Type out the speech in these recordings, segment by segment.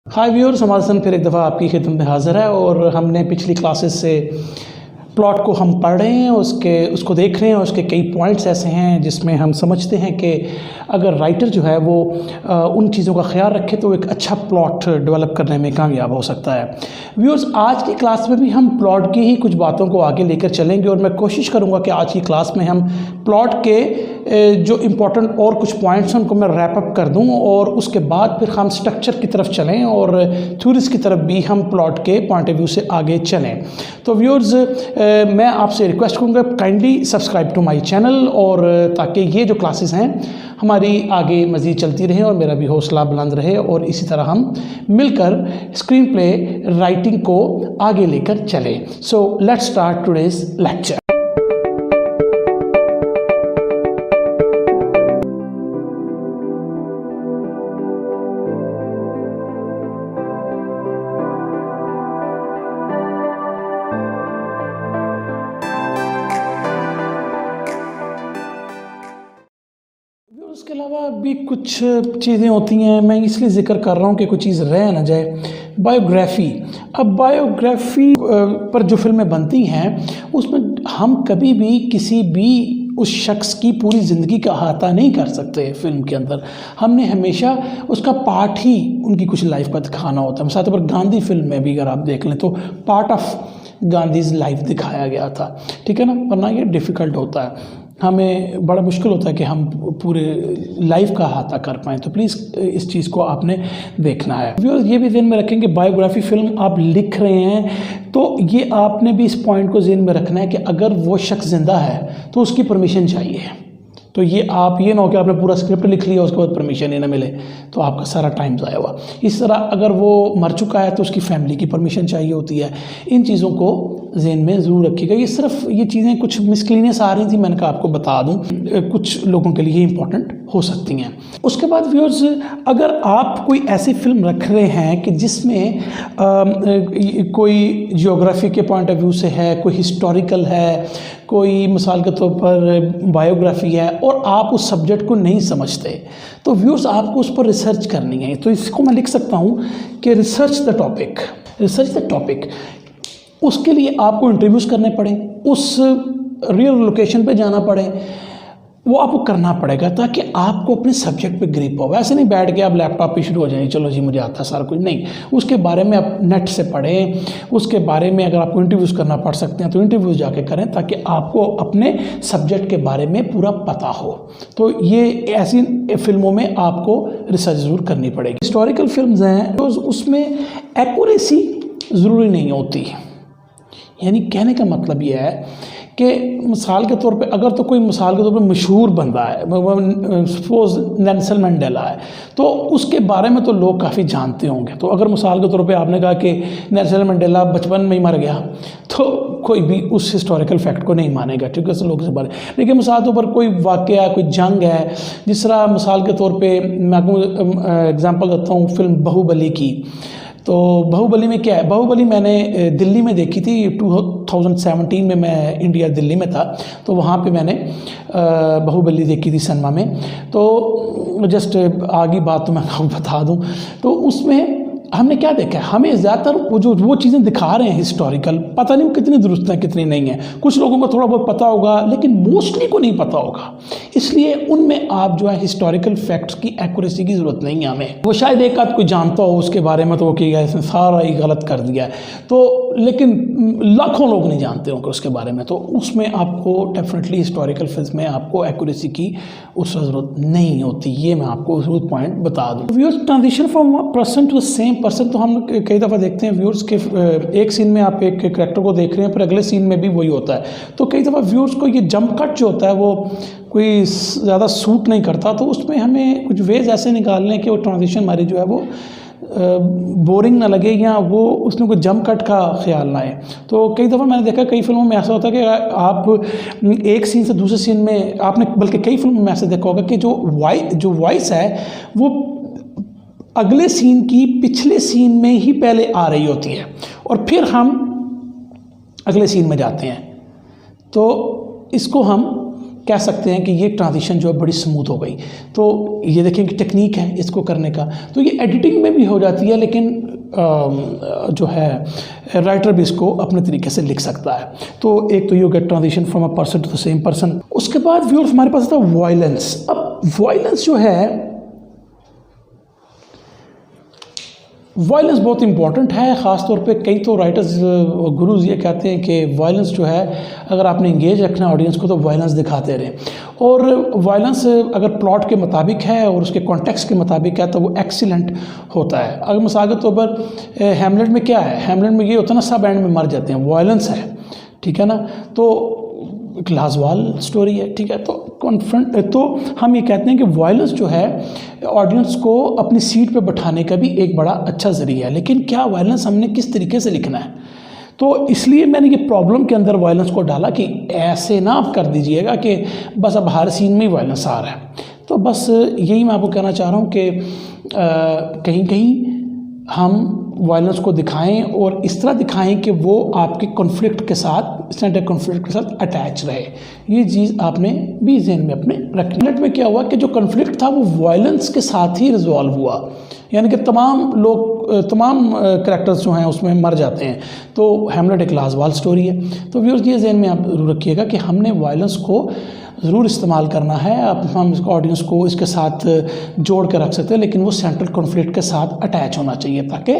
हाय viewers, हमारा सन फिर एक दफ़ा आपकी खिदमत में हाज़िर है और हमने पिछली क्लासेस से प्लॉट को हम पढ़ रहे हैं, उसको देख रहे हैं। उसके कई पॉइंट्स ऐसे हैं जिसमें हम समझते हैं कि अगर राइटर जो है वो उन चीज़ों का ख्याल रखे तो एक अच्छा प्लॉट डेवलप करने में कामयाब हो सकता है। व्यूअर्स, आज की क्लास में भी हम प्लॉट की ही कुछ बातों को आगे लेकर चलेंगे और मैं कोशिश करूँगा कि आज की क्लास में हम प्लॉट के जो इम्पोर्टेंट और कुछ पॉइंट्स हैं उनको मैं रैप अप कर दूं और उसके बाद फिर हम स्ट्रक्चर की तरफ चलें और थ्योरीज की तरफ भी हम प्लॉट के पॉइंट ऑफ व्यू से आगे चलें। तो व्यूअर्स, मैं आपसे रिक्वेस्ट करूँगा kindly subscribe to my channel और ताकि ये जो क्लासेस हैं हमारी आगे मज़ीद चलती रहें और मेरा भी हौसला बुलंद रहे और इसी तरह हम मिलकर स्क्रीन प्ले राइटिंग को आगे लेकर चलें। So let's start today's lecture. उसके अलावा भी कुछ चीज़ें होती हैं, मैं इसलिए ज़िक्र कर रहा हूँ कि कुछ चीज़ रह ना जाए। बायोग्राफ़ी, अब बायोग्राफ़ी पर जो फिल्में बनती हैं उसमें हम कभी भी किसी भी उस शख्स की पूरी ज़िंदगी का अहाता नहीं कर सकते। फिल्म के अंदर हमने हमेशा उसका पार्ट ही उनकी कुछ लाइफ का दिखाना होता है। मिसाल के तौर पर गांधी फिल्म में भी अगर आप देख लें तो पार्ट ऑफ गांधीज़ लाइफ दिखाया गया था, ठीक है ना, वरना ये डिफ़िकल्ट होता है, हमें बड़ा मुश्किल होता है कि हम पूरे लाइफ का अहाता कर पाएँ। तो प्लीज़ इस चीज़ को आपने देखना है। व्यूअर्स, ये भी ज़हन में रखें कि बायोग्राफी फ़िल्म आप लिख रहे हैं तो ये आपने भी इस पॉइंट को ज़हन में रखना है कि अगर वो शख्स ज़िंदा है तो उसकी परमिशन चाहिए। तो ये आप ये ना हो कि आपने पूरा स्क्रिप्ट लिख लिया उसके बाद परमिशन ही ना मिले तो आपका सारा टाइम ज़ाया हुआ। इस तरह अगर वो मर चुका है तो उसकी फैमिली की परमिशन चाहिए होती है। इन चीज़ों को ज़हन में ज़रूर रखिएगा। ये सिर्फ ये चीज़ें कुछ मिसक्लीनेस आ रही थी, मैंने कहा आपको बता दूं, कुछ लोगों के लिए इंपॉर्टेंट हो सकती हैं। उसके बाद व्यूअर्स, अगर आप कोई ऐसी फिल्म रख रहे हैं कि जिसमें कोई जियोग्राफी के पॉइंट ऑफ व्यू से है, कोई हिस्टोरिकल है, कोई मिसाल के तौर पर बायोग्राफी है और आप उस सब्जेक्ट को नहीं समझते तो व्यूअर्स आपको उस पर रिसर्च करनी है। तो इसको मैं लिख सकता हूँ कि रिसर्च द टॉपिक। उसके लिए आपको इंटरव्यूज़ करने पड़े, उस रियल लोकेशन पे जाना पड़े, वो आपको करना पड़ेगा ताकि आपको अपने सब्जेक्ट पे ग्रिप हो। वैसे नहीं बैठ के आप लैपटॉप पे शुरू हो जाएंगे, चलो जी मुझे आता है सारा कुछ, नहीं। उसके बारे में आप नेट से पढ़ें, उसके बारे में अगर आपको इंटरव्यूज़ करना पड़ सकते हैं तो इंटरव्यूज़ जाके करें ताकि आपको अपने सब्जेक्ट के बारे में पूरा पता हो। तो ये ऐसी फिल्मों में आपको रिसर्च ज़रूर करनी पड़ेगी। हिस्टोरिकल फिल्म्स हैं तो उसमें एक्यूरेसी ज़रूरी नहीं होती। यानी कहने का मतलब ये है कि मिसाल के तौर पे अगर तो कोई मिसाल के तौर पे मशहूर बंदा है, सपोज नेल्सन मंडेला है, तो उसके बारे में तो लोग काफ़ी जानते होंगे। तो अगर मिसाल के तौर पे आपने कहा कि नेल्सन मंडेला बचपन में ही मर गया तो कोई भी उस हिस्टोरिकल फैक्ट को नहीं मानेगा, ठीक है, लोग से बारे। लेकिन मिसाल के तौर पर कोई वाक़या, कोई जंग है, जिस तरह मिसाल के तौर पर मैं आपको एग्जाम्पल देता हूँ फिल्म बाहुबली की। तो बाहुबली में क्या है, बाहुबली मैंने दिल्ली में देखी थी 2017 में, मैं इंडिया दिल्ली में था तो वहाँ पे मैंने बाहुबली देखी थी सिनेमा में। तो जस्ट आगे बात तो मैं आपको बता दूँ तो उसमें हमने क्या देखा है, हमें ज़्यादातर वो चीज़ें दिखा रहे हैं हिस्टोरिकल, पता नहीं वो कितनी दुरुस्त हैं कितनी नहीं है। कुछ लोगों को थोड़ा बहुत पता होगा लेकिन मोस्टली को नहीं पता होगा, इसलिए उनमें आप जो है हिस्टोरिकल फैक्ट्स की एक्यूरेसी की ज़रूरत नहीं है हमें। वो शायद एक आध कोई जानता हो उसके बारे में तो वो किया इसने सारा ही गलत कर दिया है, तो लेकिन लाखों लोग नहीं जानते होंगे उसके बारे में। तो उसमें आपको डेफिनेटली हिस्टोरिकल फिल्म में आपको एक्यूरेसी की उस ज़रूरत नहीं होती। ये मैं आपको ज़रूर पॉइंट बता दूँ। Viewers, transition from person to the same person तो हम कई दफ़ा देखते हैं व्यूअर्स के एक सीन में आप एक कैरेक्टर को देख रहे हैं पर अगले सीन में भी वही होता है। तो कई दफ़ा व्यूअर्स को ये जंप कट जो होता है वो कोई ज़्यादा सूट नहीं करता, तो उसमें हमें कुछ वेज ऐसे निकालने कि वो ट्रांजिशन हमारी जो है वो बोरिंग ना लगे या वो उसमें कोई जंप कट का ख्याल ना आए। तो कई दफ़ा मैंने देखा कई फिल्मों में ऐसा होता है कि आप एक सीन से दूसरे सीन में, आपने बल्कि कई फिल्मों में ऐसे देखा होगा कि जो वॉइस है वो अगले सीन की पिछले सीन में ही पहले आ रही होती है और फिर हम अगले सीन में जाते हैं। तो इसको हम कह सकते हैं कि ये ट्रांजिशन जो है बड़ी स्मूथ हो गई। तो ये देखें कि टेक्निक है इसको करने का, तो ये एडिटिंग में भी हो जाती है, लेकिन जो है राइटर भी इसको अपने तरीके से लिख सकता है। तो एक तो ये हो गया transition from a person to the same person. उसके बाद व्यूअर्स हमारे पास आता है वायलेंस। अब वायलेंस जो है, वायलेंस बहुत इंपॉर्टेंट है, ख़ास तौर पे कई तो राइटर्स गुरुज ये कहते हैं कि वायलेंस जो है अगर आपने इंगेज रखना है ऑडियंस को तो वायलेंस दिखाते रहें। और वायलेंस अगर प्लॉट के मुताबिक है और उसके कॉन्टेक्स्ट के मुताबिक है तो वो एक्सीलेंट होता है। अगर मिसाल के तौर पर हैमलेट में क्या है, हैमलेट में ये होता है ना सब एंड में मर जाते हैं, वायलेंस है, ठीक है ना। तो एक लाजवाल स्टोरी है, ठीक है। तो हम ये कहते हैं कि वायलेंस जो है ऑडियंस को अपनी सीट पे बैठाने का भी एक बड़ा अच्छा ज़रिया है, लेकिन क्या वायलेंस हमने किस तरीके से लिखना है। तो इसलिए मैंने ये प्रॉब्लम के अंदर वायलेंस को डाला कि ऐसे ना आप कर दीजिएगा कि बस अब हर सीन में ही वायलेंस आ रहा है। तो बस यही मैं आपको कहना चाह रहा हूँ कि कहीं कहीं हम वायलेंस को दिखाएं और इस तरह दिखाएं कि वो आपके कॉन्फ्लिक्ट के साथ, स्टैंडर्ड कॉन्फ्लिक्ट के साथ अटैच रहे। ये चीज़ आपने भी ज़हन में अपने रखनी। में क्या हुआ कि जो कॉन्फ्लिक्ट था वो वायलेंस के साथ ही रिजॉल्व हुआ, यानी कि तमाम करैक्टर्स जो हैं उसमें मर जाते हैं। तो हैमलेट एक लाजवाल स्टोरी है। तो व्यूअर्स ये ज़हन में आप जरूर रखिएगा कि हमने वायलेंस को ज़रूर इस्तेमाल करना है। अब हम इसको ऑडियंस को इसके साथ जोड़ कर रख सकते हैं, लेकिन वो सेंट्रल कॉन्फ्लिक्ट के साथ अटैच होना चाहिए ताकि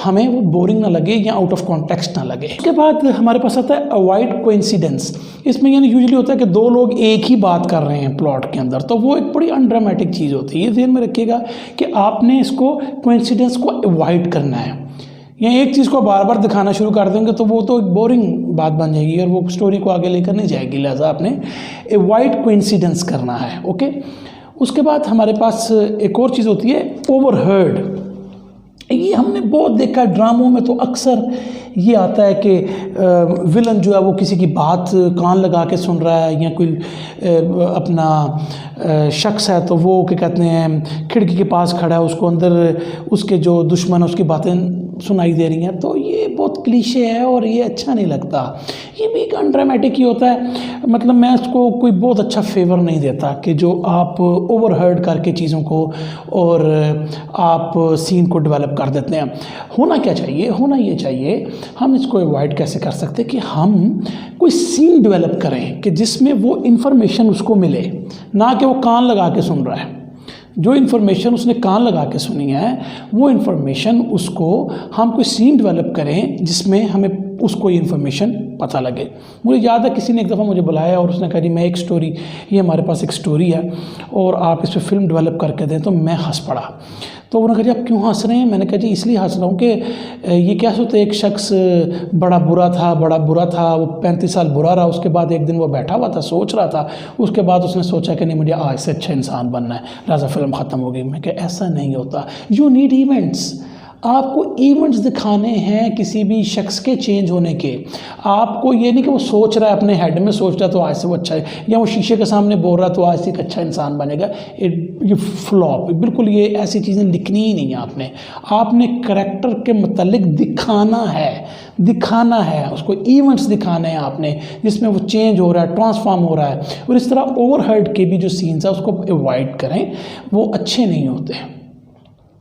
हमें वो बोरिंग ना लगे या आउट ऑफ कॉन्टेक्स्ट ना लगे। उसके बाद हमारे पास आता है अवॉइड कोइंसिडेंस। इसमें यानी यूजुअली होता है कि दो लोग एक ही बात कर रहे हैं प्लॉट के अंदर, तो वो एक बड़ी अनड्रामेटिक चीज़ होती है। ये ध्यान में रखिएगा कि आपने इसको कोइंसिडेंस को अवॉइड करना है। या एक चीज़ को बार बार दिखाना शुरू कर देंगे तो वो तो एक बोरिंग बात बन जाएगी और वो स्टोरी को आगे लेकर नहीं जाएगी। लिहाजा आपने अवॉइड कोइंसिडेंस करना है, ओके। उसके बाद हमारे पास एक और चीज़ होती है ओवरहर्ड। ये हमने बहुत देखा है ड्रामों में, तो अक्सर ये आता है कि विलन जो है वो किसी की बात कान लगा के सुन रहा है, या कोई अपना शख्स है तो वो क्या कहते हैं खिड़की के पास खड़ा है, उसको अंदर उसके जो दुश्मन है उसकी बातें सुनाई दे रही हैं। तो ये बहुत क्लीशे है और ये अच्छा नहीं लगता। ये भी एक अनड्रामेटिक ही होता है। मतलब मैं इसको कोई बहुत अच्छा फेवर नहीं देता कि जो आप ओवरहर्ड करके चीज़ों को और आप सीन को डेवलप कर देते हैं। होना क्या चाहिए, होना ये चाहिए, हम इसको अवॉइड कैसे कर सकते हैं कि हम कोई सीन डेवलप करें कि जिसमें वो इन्फॉर्मेशन उसको मिले, ना कि वो कान लगा के सुन रहा है। जो इन्फॉर्मेशन उसने कान लगा के सुनी है वो इन्फॉर्मेशन उसको हम कोई सीन डेवलप करें जिसमें हमें उसको ये इन्फॉर्मेशन पता लगे। मुझे याद है किसी ने एक दफ़ा मुझे बुलाया और उसने कहा जी मैं एक स्टोरी, ये हमारे पास एक स्टोरी है और आप इस पर फिल्म डेवलप करके दें। तो मैं हंस पड़ा। तो उन्होंने कहा जी आप क्यों हंस रहे हैं? मैंने कहा जी इसलिए हंस रहा हूँ कि ये क्या होता है, एक शख्स बड़ा बुरा था, वो 35 साल बुरा रहा, उसके बाद एक दिन वो बैठा हुआ था, सोच रहा था, उसके बाद उसने सोचा कि नहीं मुझे आज से अच्छा इंसान बनना है, लिहाजा फिल्म ख़त्म हो गई। मैं कहा ऐसा नहीं होता, यू नीड इवेंट्स। आपको इवेंट्स दिखाने हैं किसी भी शख्स के चेंज होने के। आपको ये नहीं कि वो सोच रहा है अपने हेड में सोच रहा है तो आज से वो अच्छा है, या वो शीशे के सामने बोल रहा है तो आज से एक अच्छा इंसान बनेगा। ये फ्लॉप, बिल्कुल ये ऐसी चीज़ें लिखनी ही नहीं है। आपने करैक्टर के मतलब दिखाना है उसको, इवेंट्स दिखाने हैं आपने जिसमें वो चेंज हो रहा है, ट्रांसफॉर्म हो रहा है। और इस तरह ओवरहर्ड के भी जो सीन्स है उसको अवॉइड करें, वो अच्छे नहीं होते।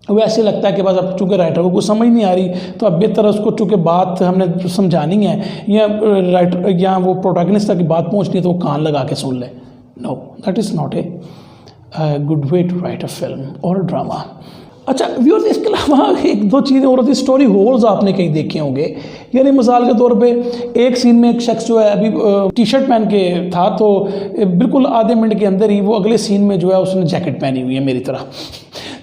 वो ऐसे लगता है कि बस अब चूँकि राइटर को कुछ समझ नहीं आ रही तो अब बेहतर उसको चूँकि बात हमने समझानी है या राइटर या वो प्रोटैगनिस्ट तक की बात पहुँचनी है तो वो कान लगा के सुन ले। No, that is not a good way to write a film और ड्रामा। अच्छा व्यूअर्स, इसके अलावा एक दो चीज़ें और होती, स्टोरी होल्स आपने कहीं देखे होंगे। यानी मिसाल के तौर पे एक सीन में एक शख्स जो है अभी टी शर्ट पहन के था तो बिल्कुल आधे मिनट के अंदर ही वो अगले सीन में जो है उसने जैकेट पहनी हुई है मेरी तरह।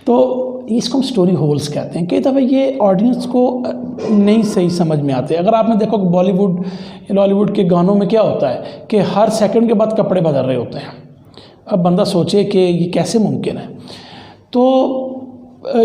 तो इसको हम स्टोरी होल्स कहते हैं। कई दफ़ा ये ऑडियंस को नहीं सही समझ में आते। अगर आपने देखो कि बॉलीवुड लॉलीवुड के गानों में क्या होता है कि हर सेकंड के बाद कपड़े बदल रहे होते हैं। अब बंदा सोचे कि ये कैसे मुमकिन है। तो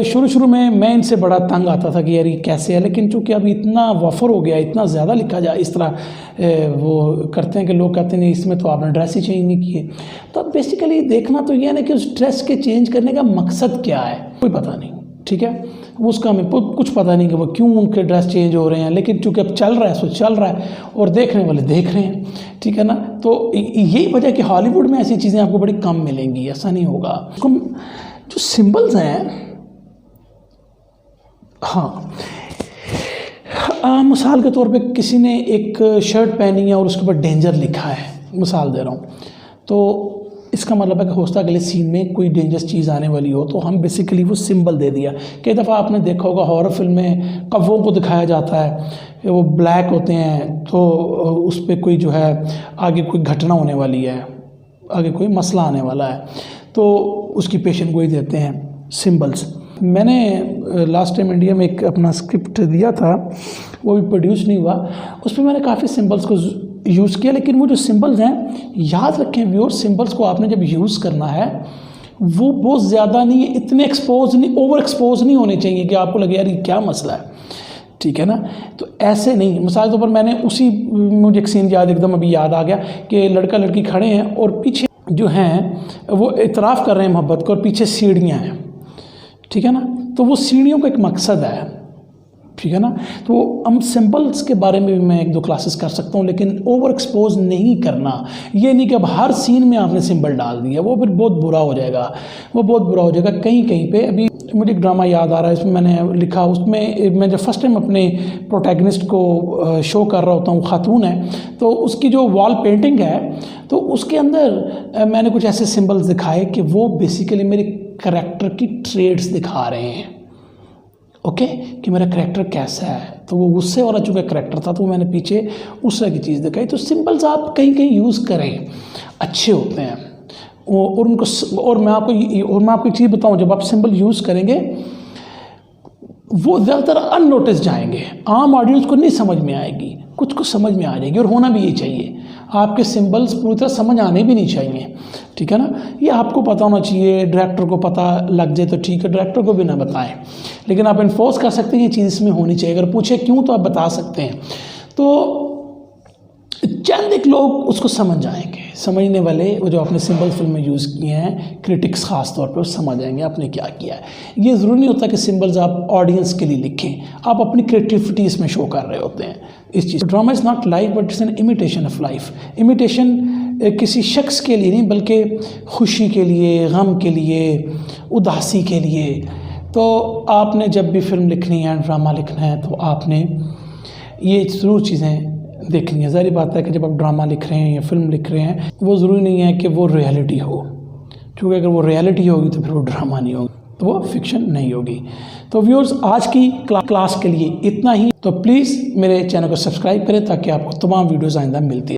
शुरू में मैं इनसे बड़ा तंग आता था कि यार ये कैसे है, लेकिन चूँकि अभी इतना वफर हो गया, इतना ज़्यादा लिखा जाए, इस तरह वो करते हैं कि लोग कहते हैं इसमें तो आपने ड्रेस ही चेंज नहीं किए। तो अब बेसिकली देखना तो ये है ना कि उस ड्रेस के चेंज करने का मकसद क्या है, कोई पता नहीं, ठीक है। उसका हमें कुछ पता नहीं कि वो क्यों उनके ड्रेस चेंज हो रहे हैं, लेकिन चूँकि अब चल रहा है सो चल रहा है और देखने वाले देख रहे हैं, ठीक है ना। तो यही वजह कि हॉलीवुड में ऐसी चीज़ें आपको बड़ी कम मिलेंगी, ऐसा नहीं होगा। उसको जो सिंबल्स हैं, हाँ, मिसाल के तौर पे किसी ने एक शर्ट पहनी है और उसके ऊपर डेंजर लिखा है, मिसाल दे रहा हूँ, तो इसका मतलब है कि होता अगले सीन में कोई डेंजरस चीज़ आने वाली हो, तो हम बेसिकली वो सिंबल दे दिया। कई दफ़ा आपने देखा होगा हॉरर फिल्म में कौवों को दिखाया जाता है, वो ब्लैक होते हैं, तो उस पर कोई जो है आगे कोई घटना होने वाली है, आगे कोई मसला आने वाला है, तो उसकी पेशन गोई देते हैं सिंबल्स। मैंने लास्ट टाइम इंडिया में एक अपना स्क्रिप्ट दिया था, वो भी प्रोड्यूस नहीं हुआ, उस पर मैंने काफ़ी सिंबल्स को यूज़ किया, लेकिन वो जो सिंबल्स हैं, याद रखें व्यूअर्स, सिंबल्स को आपने जब यूज़ करना है वो बहुत ज़्यादा नहीं है, इतने एक्सपोज नहीं, ओवर एक्सपोज नहीं होने चाहिए कि आपको लगे यार ये क्या मसला है, ठीक है ना। तो ऐसे नहीं, मिसाल के तौर पर मैंने मुझे एक सीन एकदम अभी याद आ गया कि लड़का लड़की खड़े हैं और पीछे जो हैं वो इतराफ़ कर रहे हैं मोहब्बत को, और पीछे सीढ़ियाँ हैं, ठीक है ना। तो वो सीढ़ियों का एक मकसद है, ठीक है ना। तो हम सिंबल्स के बारे में भी मैं 1-2 क्लासेस कर सकता हूँ, लेकिन ओवर एक्सपोज नहीं करना। ये नहीं कि अब हर सीन में आपने सिंबल डाल दिया, वो फिर बहुत बुरा हो जाएगा, वो बहुत बुरा हो जाएगा। कहीं कहीं पे अभी मुझे एक ड्रामा याद आ रहा है, इसमें मैंने लिखा, उसमें मैं जब फर्स्ट टाइम अपने प्रोटैगनिस्ट को शो कर रहा होता हूँ, खातून है, तो उसकी जो वॉल पेंटिंग है, तो उसके अंदर मैंने कुछ ऐसे सिंबल्स दिखाए कि वो बेसिकली मेरे करैक्टर की ट्रेड्स दिखा रहे हैं, ओके, कि मेरा करैक्टर कैसा है। तो वो गुस्से वाला चूँकि करैक्टर था, तो मैंने पीछे उस तरह की चीज़ दिखाई। तो सिंबल्स आप कहीं कहीं यूज़ करें, अच्छे होते हैं, और उनको, और मैं आपको एक चीज़ बताऊं, जब आप सिंबल यूज़ करेंगे वो ज़्यादातर अननोटिस जाएंगे, आम ऑडियंस को नहीं समझ में आएगी, कुछ कुछ समझ में आ जाएगी, और होना भी ये चाहिए। आपके सिंबल्स पूरी तरह समझ आने भी नहीं चाहिए, ठीक है ना। ये आपको पता होना चाहिए, डायरेक्टर को पता लग जाए तो ठीक है, डायरेक्टर को भी ना बताएं, लेकिन आप इन्फोर्स कर सकते हैं ये चीज़ इसमें होनी चाहिए। अगर पूछे क्यों, तो आप बता सकते हैं, तो चंद एक लोग उसको समझ जाएंगे, समझने वाले, वो जो आपने सिंबल फिल्म में यूज़ किए हैं, क्रिटिक्स ख़ास तौर पे, वो समझ जाएंगे आपने क्या किया है। ये ज़रूरी नहीं होता कि सिंबल्स आप ऑडियंस के लिए लिखें, आप अपनी क्रिएटिविटी इसमें शो कर रहे होते हैं इस चीज़। Drama is not life but it's an imitation of life. Imitation किसी शख्स के लिए नहीं, बल्कि खुशी के लिए, गम के लिए, उदासी के लिए। तो आपने जब भी फिल्म लिखनी है, ड्रामा लिखना है, तो आपने ये ज़रूर चीज़ें देखनी है। ज़ाहिर बात है कि जब आप ड्रामा लिख रहे हैं या फिल्म लिख रहे हैं, वो ज़रूरी नहीं है कि वो रियलिटी हो, क्योंकि अगर वो रियलिटी होगी तो फिर वो ड्रामा नहीं होगी, तो वो फिक्शन नहीं होगी। तो व्यूअर्स, आज की क्लास के लिए इतना ही। तो प्लीज़ मेरे चैनल को सब्सक्राइब करें ताकि आपको तमाम वीडियोज़ आइंदा मिलती है।